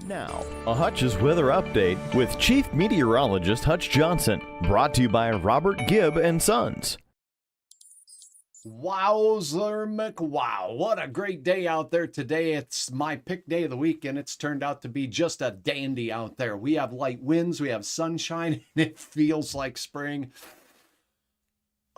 Now, a Hutch's weather update with Chief Meteorologist Hutch Johnson, brought to you by Robert Gibb and Sons. Wowzer McWow. What a great day out there today. It's my pick day of the week, and it's turned out to be just a dandy out there. We have light winds, we have sunshine, and it feels like spring.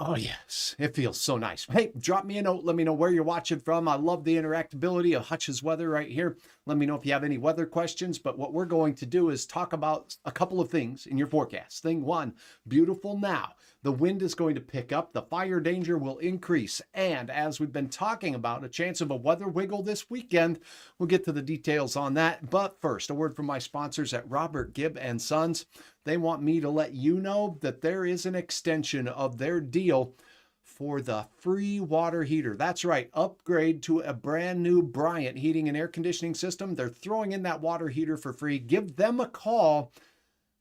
Oh, yes. It feels so nice. Hey, drop me a note. Let me know where you're watching from. I love the interactability of Hutch's weather right here. Let me know if you have any weather questions. But what we're going to do is talk about a couple of things in your forecast. Thing one, beautiful now. The wind is going to pick up. The fire danger will increase. And as we've been talking about, a chance of a weather wiggle this weekend. We'll get to the details on that. But first, a word from my sponsors at Robert Gibb and Sons. They want me to let you know that there is an extension of their deal for the free water heater. That's right, upgrade to a brand new Bryant heating and air conditioning system. They're throwing in that water heater for free. Give them a call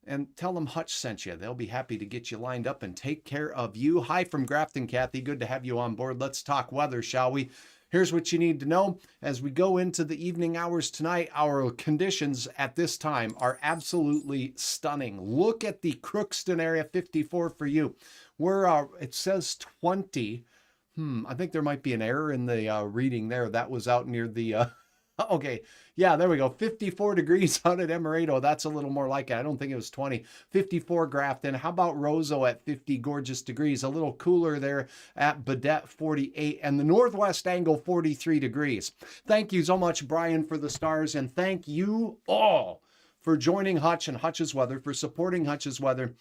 and tell them Hutch sent you. They'll be happy to get you lined up and take care of you. Hi from Grafton, Kathy. Good to have you on board. Let's talk weather, shall we? Here's what you need to know. As we go into the evening hours tonight, our conditions at this time are absolutely stunning. Look at the Crookston area, 54 for you. It says 20. I think there might be an error in the reading there. That was out near the... Okay, yeah, there we go. 54 degrees out at Emerado. That's a little more like it. I don't think it was 20. 54 Grafton. How about Roseau at 50 gorgeous degrees? A little cooler there at Baudette, 48. And the Northwest Angle, 43 degrees. Thank you so much, Brian, for the stars. And thank you all for joining Hutch and Hutch's Weather, for supporting Hutch's Weather.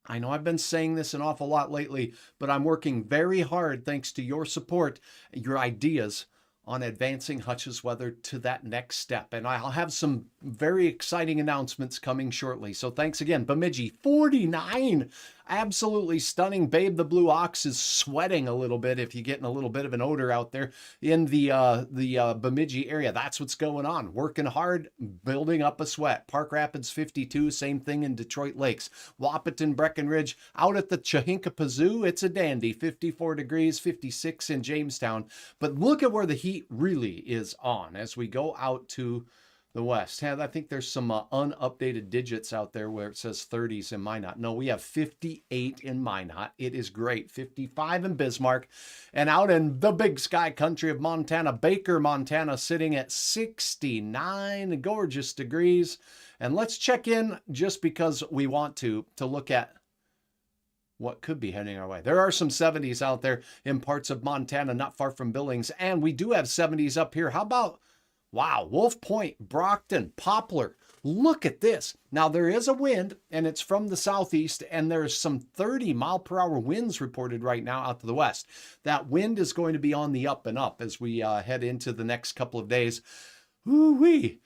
I know I've been saying this an awful lot lately, but I'm working very hard thanks to your support, your ideas, on advancing Hutch's Weather to that next step. And I'll have some very exciting announcements coming shortly. So thanks again. Bemidji, 49. Absolutely stunning. Babe the Blue Ox is sweating a little bit if you're getting a little bit of an odor out there in the Bemidji area. That's what's going on. Working hard, building up a sweat. Park Rapids, 52. Same thing in Detroit Lakes. Wahpeton, Breckenridge. Out at the Chahinkapa Zoo, it's a dandy. 54 degrees, 56 in Jamestown. But look at where the heat really is on as we go out to the west. I think there's some unupdated digits out there where it says 30s in Minot. No, we have 58 in Minot. It is great. 55 in Bismarck. And out in the big sky country of Montana, Baker, Montana, sitting at 69 gorgeous degrees. And let's check in just because we want to look at what could be heading our way. There are some 70s out there in parts of Montana, not far from Billings. And we do have 70s up here. How about, wow, Wolf Point, Brockton, Poplar. Look at this. Now, there is a wind, and it's from the southeast, and there's some 30-mile-per-hour winds reported right now out to the west. That wind is going to be on the up and up as we head into the next couple of days. Ooh-wee.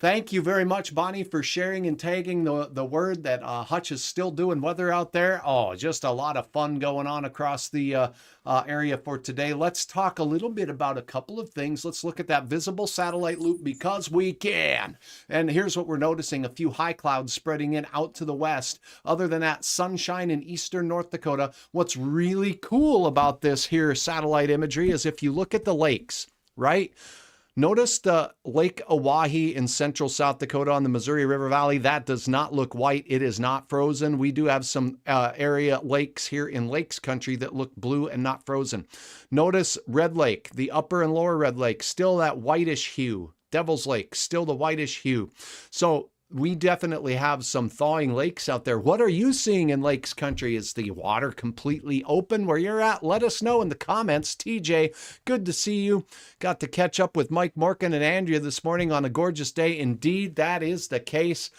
Thank you very much, Bonnie, for sharing and tagging the word that Hutch is still doing weather out there. Oh, just a lot of fun going on across the area for today. Let's talk a little bit about a couple of things. Let's look at that visible satellite loop because we can. And here's what we're noticing. A few high clouds spreading in out to the west. Other than that, sunshine in eastern North Dakota. What's really cool about this here satellite imagery is if you look at the lakes, right? Notice the Lake Oahe in central South Dakota on the Missouri River Valley. That does not look white. It is not frozen. We do have some area lakes here in Lakes Country that look blue and not frozen. Notice Red Lake, the upper and lower Red Lake, still that whitish hue. Devil's Lake, still the whitish hue. So we definitely have some thawing lakes out there. What are you seeing in Lakes Country? Is the water completely open where you're at? Let us know in the comments. TJ, good to see you. Got to catch up with Mike Morgan and Andrea this morning on a gorgeous day. Indeed, that is the case.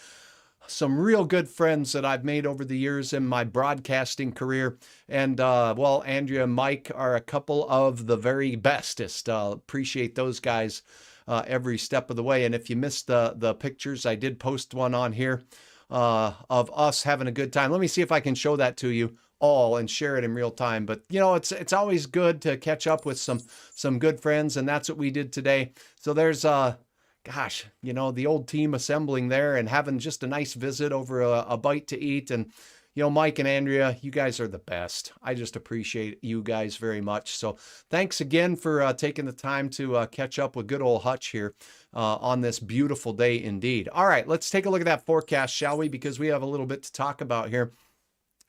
Some real good friends that I've made over the years in my broadcasting career. And, well, Andrea and Mike are a couple of the very bestest. Appreciate those guys every step of the way. And if you missed the pictures, I did post one on here of us having a good time. Let me see if I can show that to you all and share it in real time. But, you know, it's always good to catch up with some good friends, and that's what we did today. So there's, gosh, you know, the old team assembling there and having just a nice visit over a bite to eat. And, Mike and Andrea, you guys are the best. I just appreciate you guys very much. So thanks again for taking the time to catch up with good old Hutch here on this beautiful day indeed. All right, let's take a look at that forecast, shall we? Because we have a little bit to talk about here.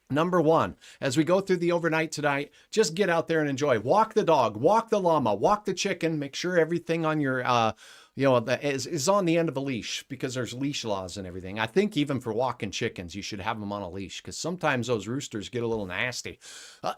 Number one, as we go through the overnight tonight, just get out there and enjoy. Walk the dog, walk the llama, walk the chicken. Make sure everything on your, is on the end of a leash, because there's leash laws and everything. I think even for walking chickens, you should have them on a leash, because sometimes those roosters get a little nasty.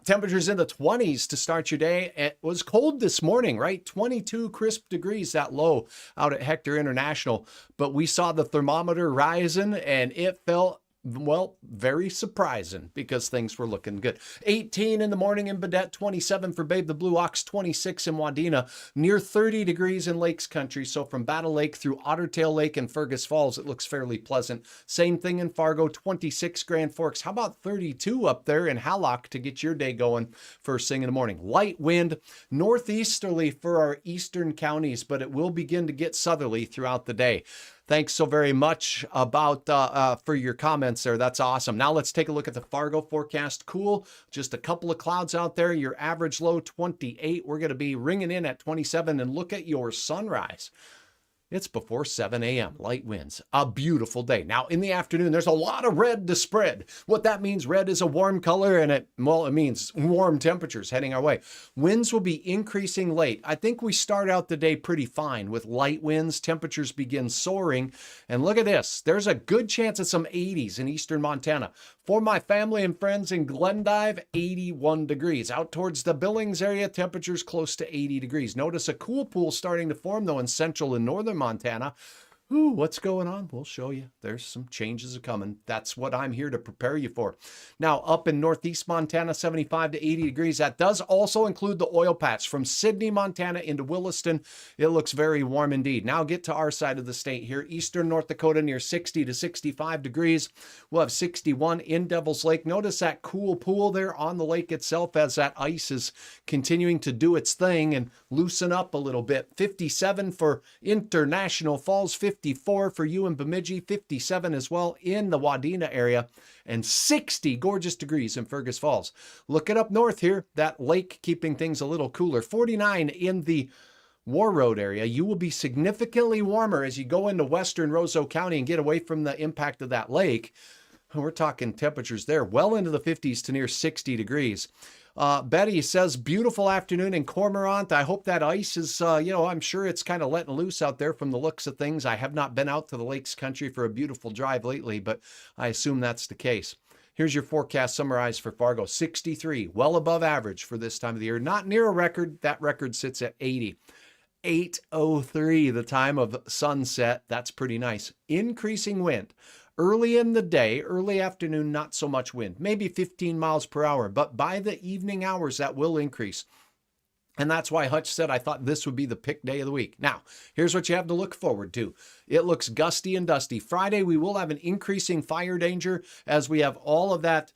Temperatures in the 20s to start your day. It was cold this morning, right? 22 crisp degrees, that low out at Hector International. But we saw the thermometer rising, and it felt, well, very surprising, because things were looking good. 18 in the morning in Badette, 27 for Babe the Blue Ox, 26 in Wadena, near 30 degrees in Lakes Country. So from Battle Lake through Ottertail Lake and Fergus Falls, it looks fairly pleasant. Same thing in Fargo, 26 Grand Forks. How about 32 up there in Hallock to get your day going first thing in the morning? Light wind, northeasterly for our eastern counties, but it will begin to get southerly throughout the day. Thanks so very much for your comments there. That's awesome. Now let's take a look at the Fargo forecast. Cool. Just a couple of clouds out there. Your average low 28. We're going to be ringing in at 27, and look at your sunrise. It's before 7 a.m. Light winds. A beautiful day. Now, in the afternoon, there's a lot of red to spread. What that means, red is a warm color, and it means warm temperatures heading our way. Winds will be increasing late. I think we start out the day pretty fine with light winds. Temperatures begin soaring. And look at this. There's a good chance of some 80s in eastern Montana. For my family and friends in Glendive, 81 degrees. Out towards the Billings area, temperatures close to 80 degrees. Notice a cool pool starting to form, though, in central and northern Montana. Ooh, what's going on? We'll show you. There's some changes coming. That's what I'm here to prepare you for. Now, up in northeast Montana, 75 to 80 degrees. That does also include the oil patch from Sidney, Montana into Williston. It looks very warm indeed. Now get to our side of the state here. Eastern North Dakota near 60 to 65 degrees. We'll have 61 in Devil's Lake. Notice that cool pool there on the lake itself as that ice is continuing to do its thing and loosen up a little bit. 57 for International Falls, 54 for you in Bemidji, 57 as well in the Wadena area, and 60 gorgeous degrees in Fergus Falls. Look it up north here, that lake keeping things a little cooler. 49 in the War Road area. You will be significantly warmer as you go into western Roseau County and get away from the impact of that lake. We're talking temperatures there well into the 50s to near 60 degrees. Betty says, beautiful afternoon in Cormorant. I hope that ice is, I'm sure it's kind of letting loose out there from the looks of things. I have not been out to the Lakes Country for a beautiful drive lately, but I assume that's the case. Here's your forecast summarized for Fargo. 63, well above average for this time of the year. Not near a record. That record sits at 80. 8:03, the time of sunset. That's pretty nice. Increasing wind. Early in the day, early afternoon, not so much wind, maybe 15 miles per hour, but by the evening hours, that will increase. And that's why Hutch said I thought this would be the pick day of the week. Now, here's what you have to look forward to. It looks gusty and dusty. Friday, we will have an increasing fire danger as we have all of that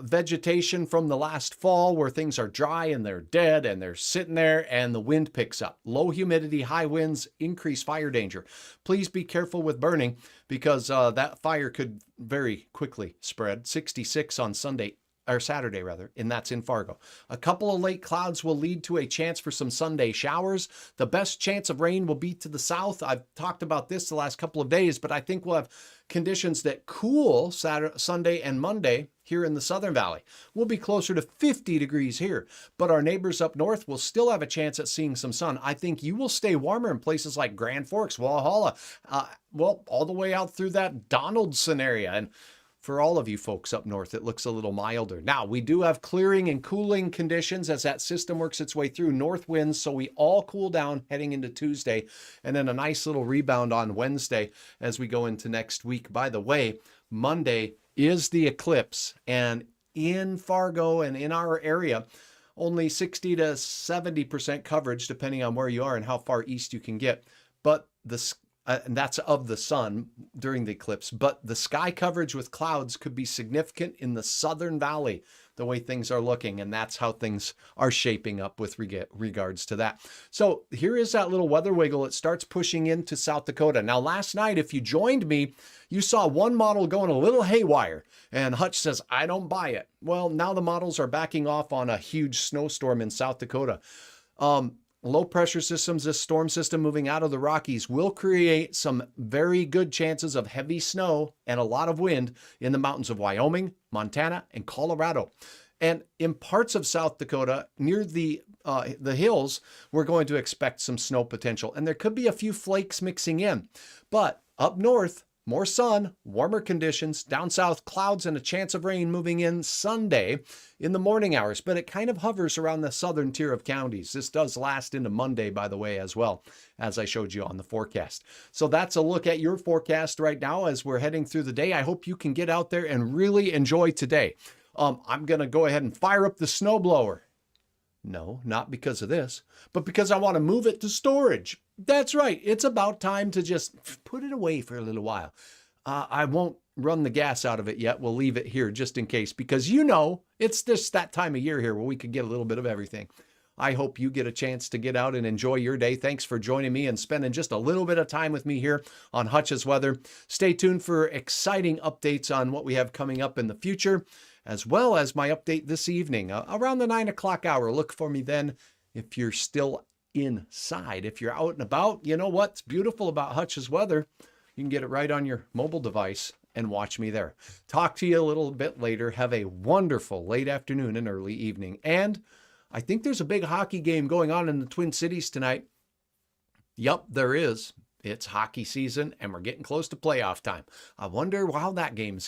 vegetation from the last fall where things are dry and they're dead and they're sitting there and the wind picks up. Low humidity, high winds, increase fire danger. Please be careful with burning because that fire could very quickly spread. 66 on Sunday, or Saturday rather, and that's in Fargo. A couple of late clouds will lead to a chance for some Sunday showers. The best chance of rain will be to the south. I've talked about this the last couple of days, but I think we'll have conditions that cool Saturday, Sunday and Monday here in the Southern Valley. We'll be closer to 50 degrees here, but our neighbors up north will still have a chance at seeing some sun. I think you will stay warmer in places like Grand Forks, Walhalla, all the way out through that Donaldson area. And for all of you folks up north, it looks a little milder. Now, we do have clearing and cooling conditions as that system works its way through north winds, so we all cool down heading into Tuesday, and then a nice little rebound on Wednesday as we go into next week. By the way, Monday is the eclipse, and in Fargo and in our area, only 60 to 70% coverage, depending on where you are and how far east you can get. But the and that's of the sun during the eclipse, but the sky coverage with clouds could be significant in the southern valley, the way things are looking, and that's how things are shaping up with regards to that. So here is that little weather wiggle. It starts pushing into South Dakota. Now, last night, if you joined me, you saw one model going a little haywire, and Hutch says, I don't buy it. Well, now the models are backing off on a huge snowstorm in South Dakota. Low pressure systems, this storm system moving out of the Rockies will create some very good chances of heavy snow and a lot of wind in the mountains of Wyoming, Montana, and Colorado. And in parts of South Dakota, near the hills, we're going to expect some snow potential. And there could be a few flakes mixing in. But up north, more sun, warmer conditions. Down south, clouds and a chance of rain moving in Sunday in the morning hours. But it kind of hovers around the southern tier of counties. This does last into Monday, by the way, as well, as I showed you on the forecast. So that's a look at your forecast right now as we're heading through the day. I hope you can get out there and really enjoy today. I'm going to go ahead and fire up the snowblower. No, not because of this, but because I want to move it to storage. That's right. It's about time to just put it away for a little while. I won't run the gas out of it yet. We'll leave it here just in case, because it's just that time of year here where we could get a little bit of everything. I hope you get a chance to get out and enjoy your day. Thanks for joining me and spending just a little bit of time with me here on Hutch's Weather. Stay tuned for exciting updates on what we have coming up in the future, as well as my update this evening around the 9 o'clock hour. Look for me then if you're still inside. If you're out and about, you know what's beautiful about Hutch's Weather? You can get it right on your mobile device and watch me there. Talk to you a little bit later. Have a wonderful late afternoon and early evening. And I think there's a big hockey game going on in the Twin Cities tonight. Yup, there is. It's hockey season and we're getting close to playoff time. I wonder how that game's